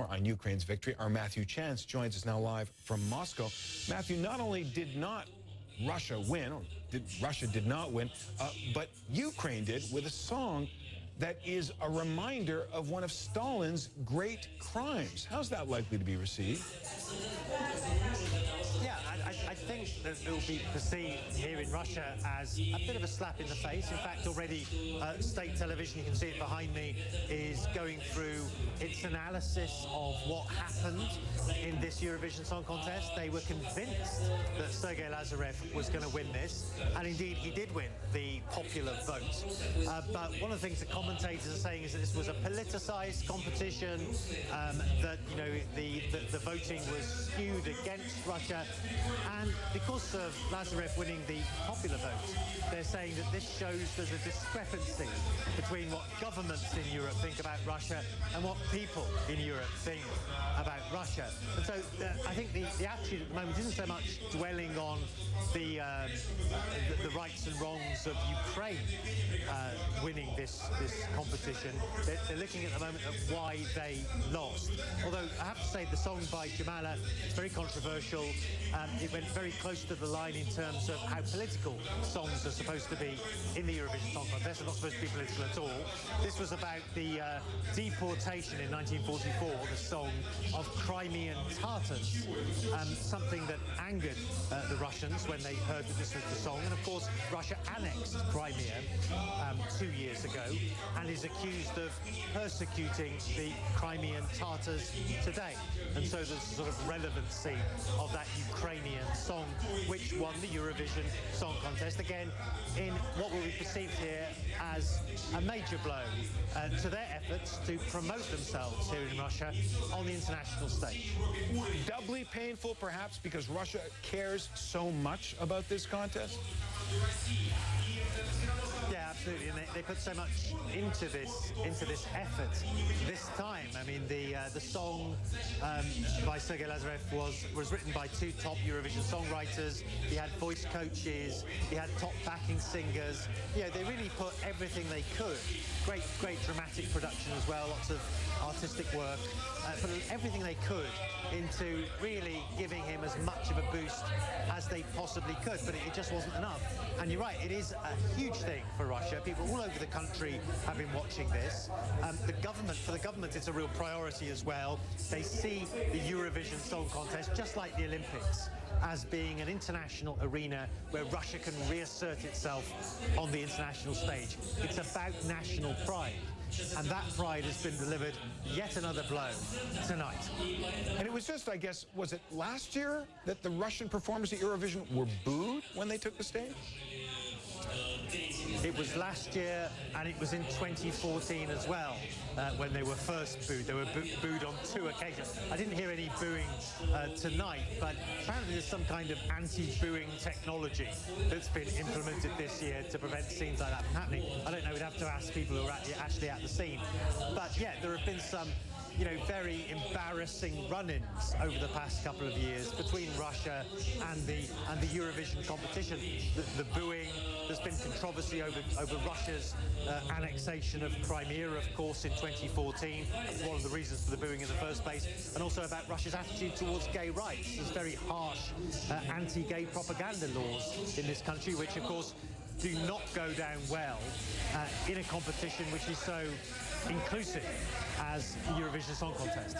more on Ukraine's victory. Our Matthew Chance joins us now live from Moscow. Matthew, not only did not Russia win, or Russia did not win, but Ukraine did with a song that is a reminder of one of Stalin's great crimes. How's that likely to be received? Yeah, I think that it will be perceived here in Russia as a bit of a slap in the face. In fact, already state television, you can see it behind me, is going through its analysis of what happened in this Eurovision Song Contest. They were convinced that Sergei Lazarev was going to win this, and indeed he did win the popular vote. But one of the things the commentators are saying is that this was a politicized competition, that the voting was skewed against Russia, and because of Lazarev winning the popular vote, they're saying that this shows there's a discrepancy between what governments in Europe think about Russia and what people in Europe think about Russia. And so I think the attitude at the moment isn't so much dwelling on the rights and wrongs of Ukraine winning this competition. They're looking at the moment at why they lost. Although I have to say the song by Jamala is very controversial. It went very close to the line in terms of how political songs are supposed to be in the Eurovision Song Contest. They're not supposed to be political at all. This was about the deportation in 1944, the song of Crimean Tatars, something that angered the Russians when they heard that this was the song. And of course, Russia annexed Crimea 2 years ago and is accused of persecuting the Crimean Tatars today. And so there's a sort of relevancy of that Ukrainian song, which won the Eurovision Song Contest, again, in what will be perceived here as a major blow to their efforts to promote themselves here in Russia on the international stage. Doubly painful, perhaps, because Russia cares so much about this contest? Yeah, absolutely, and they put so much into this effort this time. I mean, the song by Sergei Lazarev was written by two top Eurovision songwriters. He had voice coaches, he had top backing singers. Yeah, they really put everything they could. Great dramatic production as well, lots of artistic work. Put everything they could into really giving him as much of a boost as they possibly could, but it just wasn't enough. And you're right, it is a huge thing for Russia. People all over the country have been watching this. For the government, it's a real priority as well. They see the Eurovision Song Contest, just like the Olympics, as being an international arena where Russia can reassert itself on the international stage. It's about national pride. And that pride has been delivered yet another blow tonight. And it was just, I guess, was it last year that the Russian performers at Eurovision were booed when they took the stage? It was last year, and it was in 2014 as well, when they were first booed. They were booed on 2 occasions. I didn't hear any booing tonight, but apparently there's some kind of anti-booing technology that's been implemented this year to prevent scenes like that from happening. I don't know, we'd have to ask people who are actually at the scene. But yeah, there have been some very embarrassing run-ins over the past couple of years between Russia and the Eurovision competition. The booing, there's been controversy over Russia's annexation of Crimea, of course, in 2014. That's one of the reasons for the booing in the first place. And also about Russia's attitude towards gay rights. There's very harsh anti-gay propaganda laws in this country, which, of course, do not go down well in a competition which is so inclusive as the Eurovision Song Contest.